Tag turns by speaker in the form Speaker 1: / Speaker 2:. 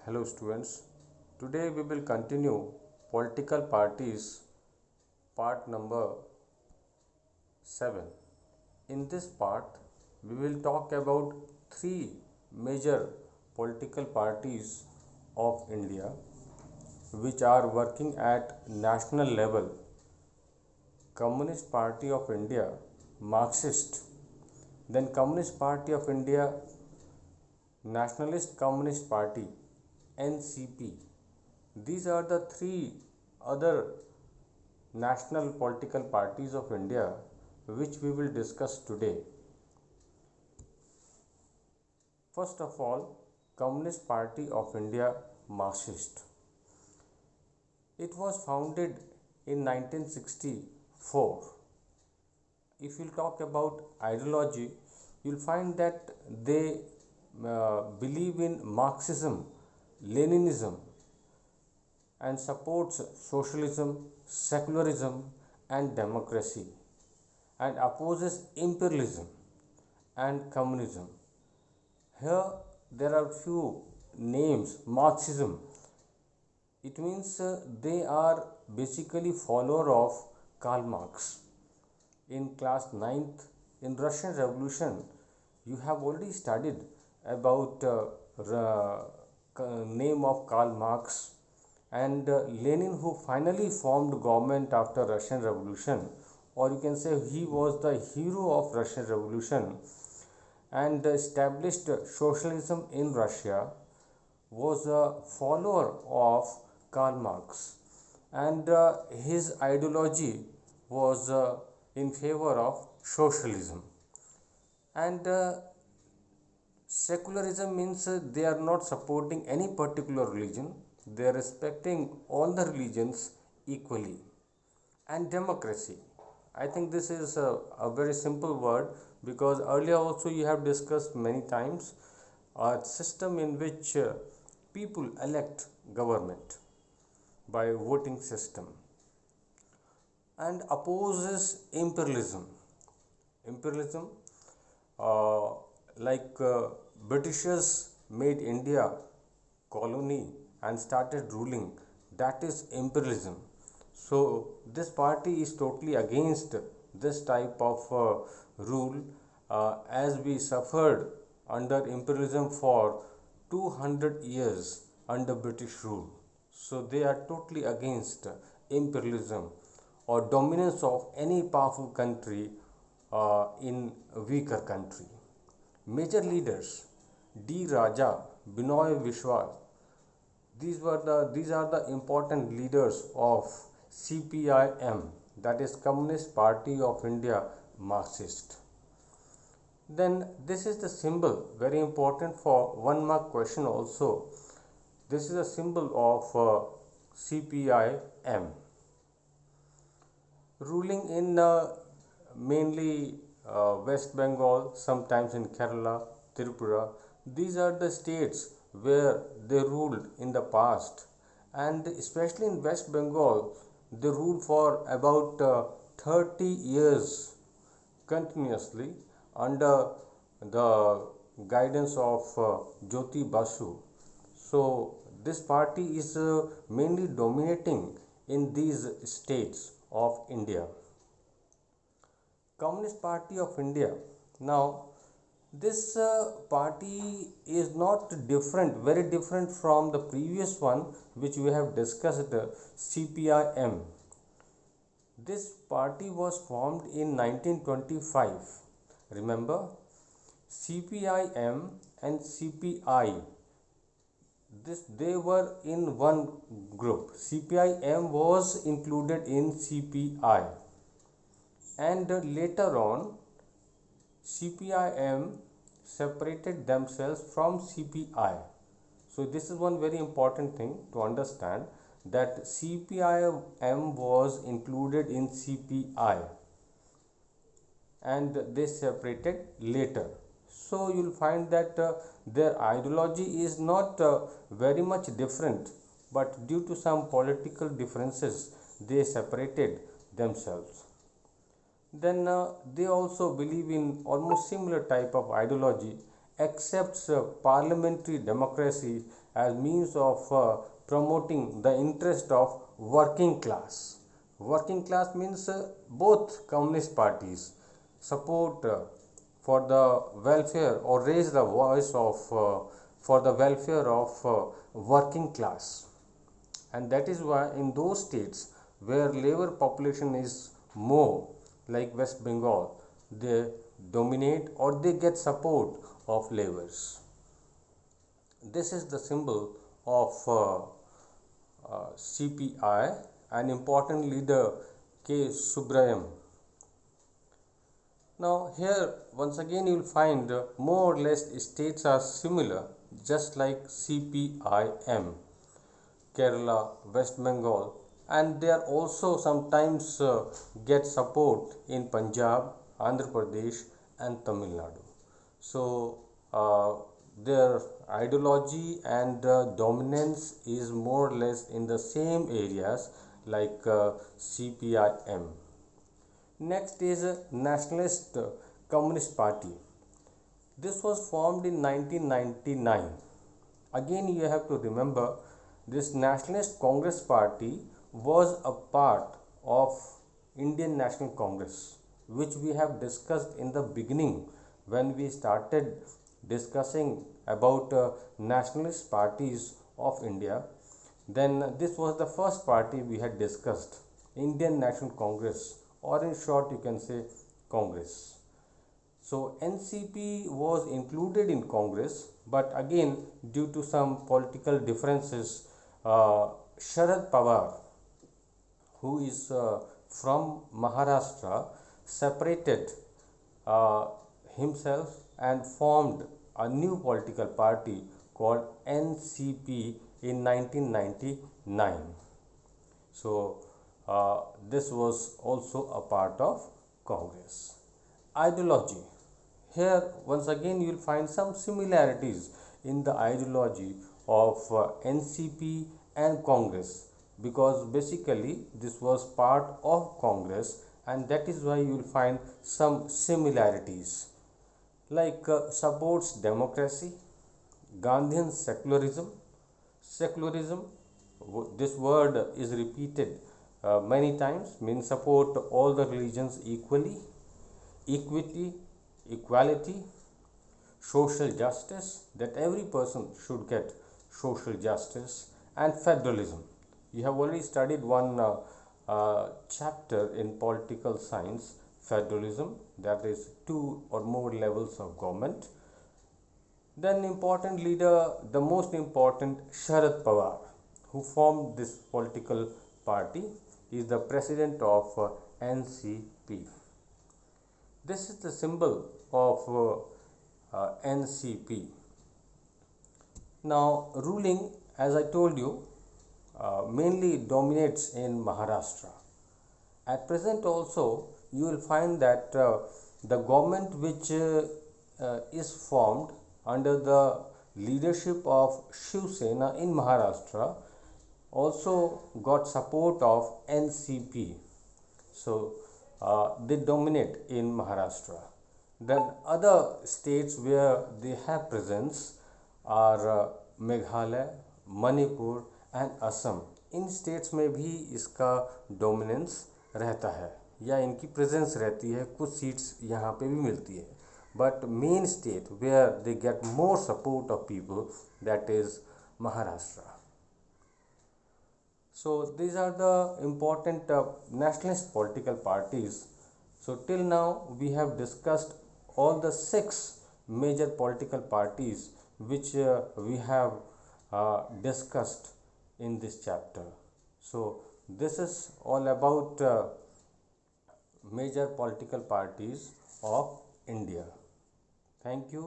Speaker 1: Hello students. Today we will continue political parties part number 7. In this part we will talk about three major political parties of India which are working at national level: Communist Party of India, Marxist, then Communist Party of India, Nationalist Communist Party, NCP. These are the three other national political parties of India which we will discuss today. First of all, Communist Party of India, Marxist. It was founded in 1964. If you talk about ideology, you'll find that they believe in Marxism, Leninism, and supports socialism, secularism, and democracy, and opposes imperialism and communism. Here there are few names. Marxism, it means they are basically follower of Karl Marx. In class 9th in Russian Revolution, you have already studied about name of Karl Marx and Lenin, who finally formed government after Russian Revolution, or you can say he was the hero of Russian Revolution and established socialism in Russia, was a follower of Karl Marx, and his ideology was in favor of socialism. And secularism means they are not supporting any particular religion, they are respecting all the religions equally. And democracy, I think this is a very simple word, because earlier also you have discussed many times a system in which people elect government by voting system, and opposes imperialism. Imperialism, uh, Britishers made India colony and started ruling. That is imperialism. So this party is totally against this type of rule, as we suffered under imperialism for 200 years under British rule. So they are totally against imperialism or dominance of any powerful country in a weaker country. Major leaders: D. Raja, Binoy Vishwas. These are the important leaders of CPIM, that is Communist Party of India, Marxist. Then this is the symbol, very important for 1 mark question also. This is a symbol of CPIM, ruling in mainly West Bengal, sometimes in Kerala, Tripura. These are the states where they ruled in the past, and especially in West Bengal, they ruled for about 30 years continuously under the guidance of Jyoti Basu. So this party is mainly dominating in these states of India. Communist Party of India. Now, this party is not different, very different from the previous one which we have discussed, CPIM. This party was formed in 1925. Remember, CPIM and CPI, this they were in one group. CPIM was included in CPI, and later on CPIM separated themselves from CPI. So this is one very important thing to understand, that CPIM was included in CPI and they separated later. So you'll find that their ideology is not very much different, but due to some political differences they separated themselves. Then they also believe in almost similar type of ideology accepts parliamentary democracy as means of promoting the interest of working class. Working class means both communist parties support for the welfare or raise the voice of for the welfare of working class, and that is why in those states where labor population is more, like West Bengal, they dominate or they get support of laborers. This is the symbol of CPI, an important leader K. Subrayam. Now here once again you will find more or less states are similar, just like CPIM, Kerala, West Bengal, and they are also sometimes get support in Punjab, Andhra Pradesh, and Tamil Nadu. So their ideology and dominance is more or less in the same areas like CPIM. Next is Nationalist Communist Party. This was formed in 1999. Again, you have to remember this Nationalist Congress Party was a part of Indian National Congress, which we have discussed in the beginning when we started discussing about nationalist parties of India. Then this was the first party we had discussed, Indian National Congress, or in short you can say Congress. So NCP was included in Congress, but again due to some political differences, Sharad Pawar, who is from Maharashtra, separated uh, himself and formed a new political party called NCP in 1999. So this was also a part of Congress. Ideology. Here once again you will find some similarities in the ideology of NCP and Congress, because basically this was part of Congress, and that is why you will find some similarities, like supports democracy, Gandhian secularism. Secularism, this word is repeated many times, means support all the religions equally, equity, equality, social justice, that every person should get social justice, and federalism. You have already studied one chapter in political science, federalism, that is two or more levels of government. Then important leader, the most important, Sharad Pawar, who formed this political party, is the president of NCP. This is the symbol of NCP. Now ruling, as I told you, mainly dominates in Maharashtra. At present also you will find that the government which is formed under the leadership of Shiv Sena in Maharashtra also got support of NCP. So they dominate in Maharashtra. Then other states where they have presence are Meghalaya, Manipur and Assam. In states में भी इसका dominance रहता है या इनकी presence रहती है, कुछ सीट्स यहाँ पे भी मिलती है, but main state where they get more support of people, that is Maharashtra. So these are the important nationalist political parties. So till now we have discussed all the 6 major political parties which we have discussed in this chapter. So this is all about major political parties of India. Thank you.